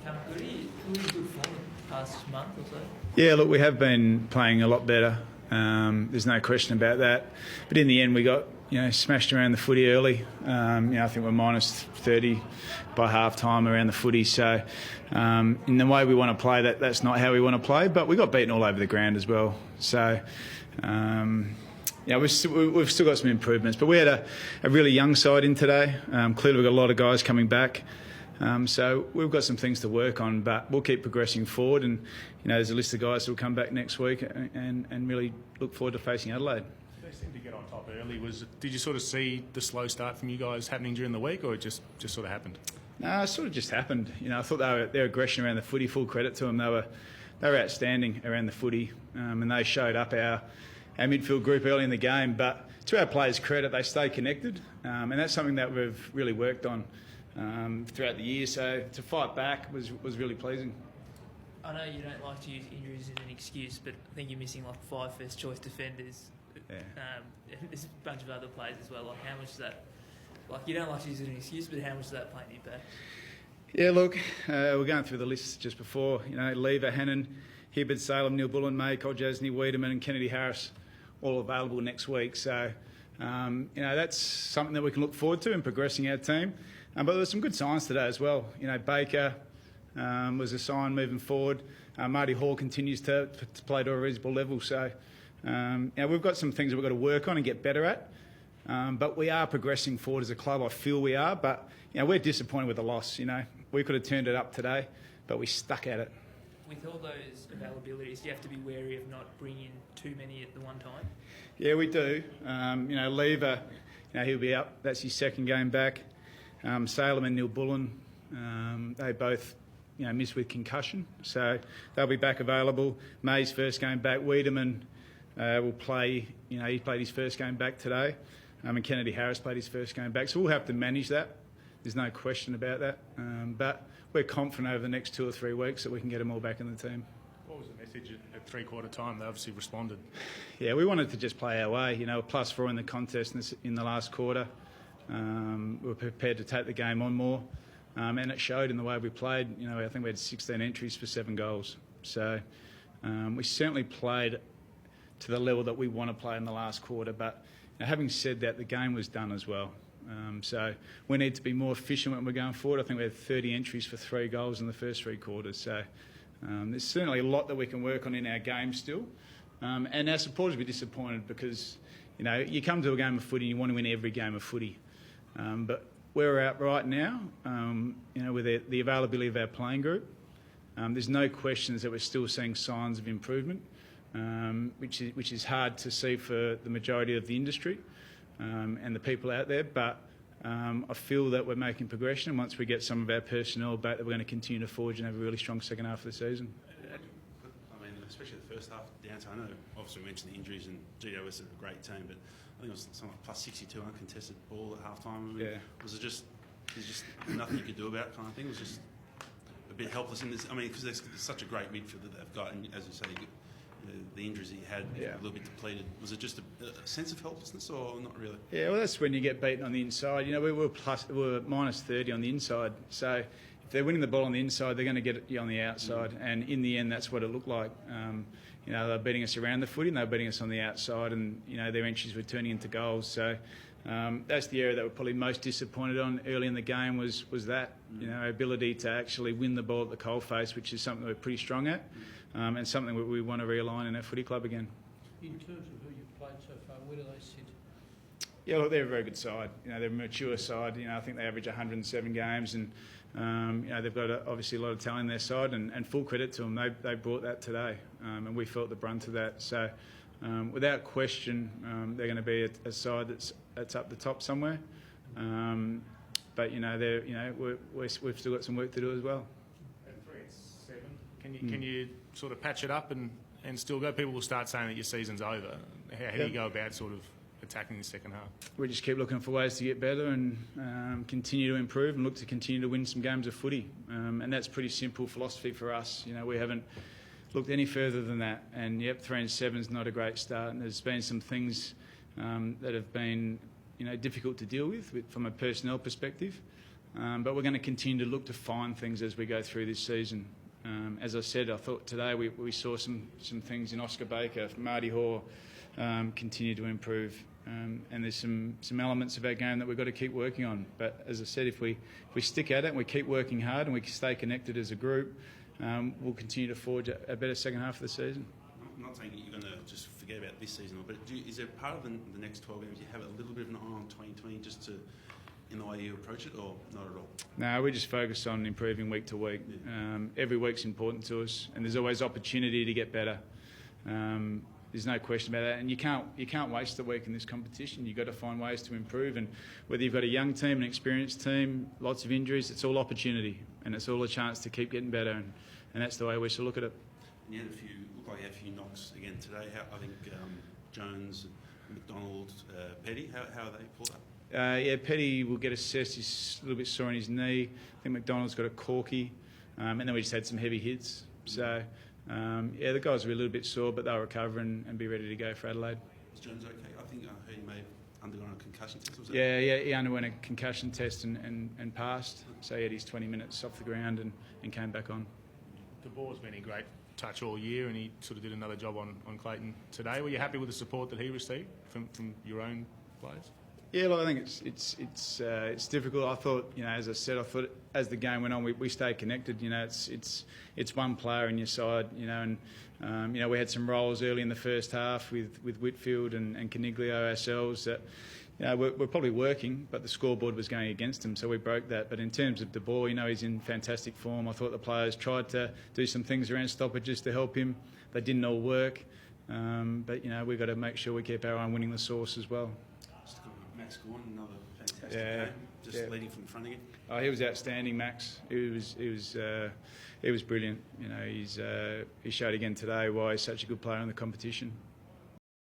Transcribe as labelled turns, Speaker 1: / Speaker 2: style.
Speaker 1: become pretty good form the past month or so.
Speaker 2: Yeah, look, we have been playing a lot better. There's no question about that. But in the end, we got smashed around the footy early. I think we're minus 30 by half time around the footy. So in the way we want to play, that's not how we want to play. But we got beaten all over the ground as well. So we've still got some improvements. But we had a really young side in today. Clearly we've got a lot of guys coming back. So we've got some things to work on, but we'll keep progressing forward. And there's a list of guys that will come back next week and really look forward to facing Adelaide.
Speaker 3: They seemed to get on top early. Did you sort of see the slow start from you guys happening during the week, or it just sort of happened?
Speaker 2: No, it sort of just happened. I thought their aggression around the footy, full credit to them. They were outstanding around the footy, and they showed up our midfield group early in the game. But to our players' credit, they stayed connected, and that's something that we've really worked on throughout the year. So to fight back was really pleasing.
Speaker 1: I know you don't like to use injuries as an excuse, but I think you're missing like 5 first choice defenders.
Speaker 2: Yeah.
Speaker 1: There's a bunch of other players as well. Like, how much does that? Like, you don't like to use it as an excuse, but how much does that play an impact?
Speaker 2: Yeah, look, we're going through the list just before. Lever, Hannon, Hibbert, Salem, Neil Bullen, May, Koljasny, Wiedemann and Kennedy Harris all available next week. So, that's something that we can look forward to in progressing our team. But there were some good signs today as well. Baker was a sign moving forward. Marty Hall continues to play to a reasonable level. So, we've got some things that we've got to work on and get better at. But we are progressing forward as a club. I feel we are. But, we're disappointed with the loss. We could have turned it up today, but we stuck at it.
Speaker 1: With all those availabilities, you have to be wary of not bringing too many at the one time?
Speaker 2: Yeah, we do. Lever, he'll be up. That's his second game back. Salem and Neil Bullen, they both missed with concussion, so they'll be back available. May's first game back. Wiedemann will play. He played his first game back today, and Kennedy Harris played his first game back. So we'll have to manage that. There's no question about that. But we're confident over the next 2 or 3 weeks that we can get them all back in the team.
Speaker 3: What was the message at three-quarter time? They obviously responded.
Speaker 2: Yeah, we wanted to just play our way. +4 in the contest in the last quarter. We were prepared to take the game on more, and it showed in the way we played. I think we had 16 entries for 7 goals. So we certainly played to the level that we want to play in the last quarter. But having said that, the game was done as well. So we need to be more efficient when we're going forward. I think we had 30 entries for 3 goals in the first 3 quarters. So there's certainly a lot that we can work on in our game still. And our supporters will be disappointed because, you come to a game of footy and you want to win every game of footy. But where we're at right now, with the availability of our playing group, there's no questions that we're still seeing signs of improvement, which is hard to see for the majority of the industry and the people out there. But I feel that we're making progression, and once we get some of our personnel back, that we're going to continue to forge and have a really strong second half of the season.
Speaker 4: I mean, especially the first half downturn. I know, obviously, we mentioned the injuries, and GO was a great team, but I think it was something like +62 uncontested ball at half time. Was it just nothing you could do about it kind of thing? It was just a bit helpless in this. I mean, because there's such a great midfield that they've got, and as you say, the injuries that you had a little bit depleted. Was it just a sense of helplessness, or not really? Yeah,
Speaker 2: well, that's when you get beaten on the inside. We were minus 30 on the inside, so if they're winning the ball on the inside, they're going to get you on the outside, and in the end, that's what it looked like. They're beating us around the footy, and they're beating us on the outside, and their entries were turning into goals. So that's the area that we're probably most disappointed on early in the game was that our ability to actually win the ball at the coalface, which is something we're pretty strong at, and something that we want to realign in our footy club again.
Speaker 5: In terms of who you've played so far, where do they sit?
Speaker 2: Yeah, look, they're a very good side. They're a mature side. I think they average 107 games, and they've got obviously a lot of talent in their side, and full credit to them. They brought that today, and we felt the brunt of that. So, without question, they're going to be a side that's up the top somewhere. But we've still got some work to do as well.
Speaker 3: At 3 and 7, can you sort of patch it up and still go? People will start saying that your season's over. How do you go about sort of attacking the second half?
Speaker 2: We just keep looking for ways to get better and continue to improve and look to continue to win some games of footy. And that's pretty simple philosophy for us. We haven't looked any further than that. And 3 and 7's not a great start. And there's been some things that have been difficult to deal with from a personnel perspective. but we're going to continue to look to find things as we go through this season. As I said, I thought today we saw some things in Oscar Baker, Marty Hoare continue to improve, and there's some elements of our game that we've got to keep working on. But as I said, if we stick at it and we keep working hard and we stay connected as a group, we'll continue to forge a better second half of the season.
Speaker 4: I'm not saying that you're going to just forget about this season, but is there part of the next 12 games you have a little bit of an eye on 2020 just to in the way you approach it, or not at all?
Speaker 2: No, we just focus on improving week to week. Every week's important to us, and there's always opportunity to get better. There's no question about that, and you can't waste a week in this competition. You've got to find ways to improve, and whether you've got a young team, an experienced team, lots of injuries, it's all opportunity, and it's all a chance to keep getting better, and that's the way we should look at it.
Speaker 4: And you look like you had a few knocks again today. I think Jones, McDonald, Petty, how are they pulled up?
Speaker 2: Petty will get assessed. He's a little bit sore in his knee. I think McDonald's got a corky, and then we just had some heavy hits. So, the guys were a little bit sore, but they'll recover and be ready to go for Adelaide.
Speaker 4: Was Jones okay? I think I heard he may have undergone a concussion test. Was that?
Speaker 2: Yeah, he underwent a concussion test and passed. So he had his 20 minutes off the ground and came back on.
Speaker 3: De Boer's been in great touch all year, and he sort of did another job on Clayton today. Were you happy with the support that he received from your own players?
Speaker 2: Yeah, look, I think it's difficult. I thought, as I said, as the game went on, we stayed connected. It's one player in your side, and we had some roles early in the first half with Whitfield and Caniglio ourselves that we're probably working, but the scoreboard was going against him, so we broke that. But in terms of De Boer, he's in fantastic form. I thought the players tried to do some things around stoppages to help him. They didn't all work, but we've got to make sure we keep our eye on winning the source as well.
Speaker 4: Max Goodwin, another fantastic game, just leading from the front again.
Speaker 2: Oh, he was outstanding, Max. He was brilliant. He showed again today why he's such a good player in the competition.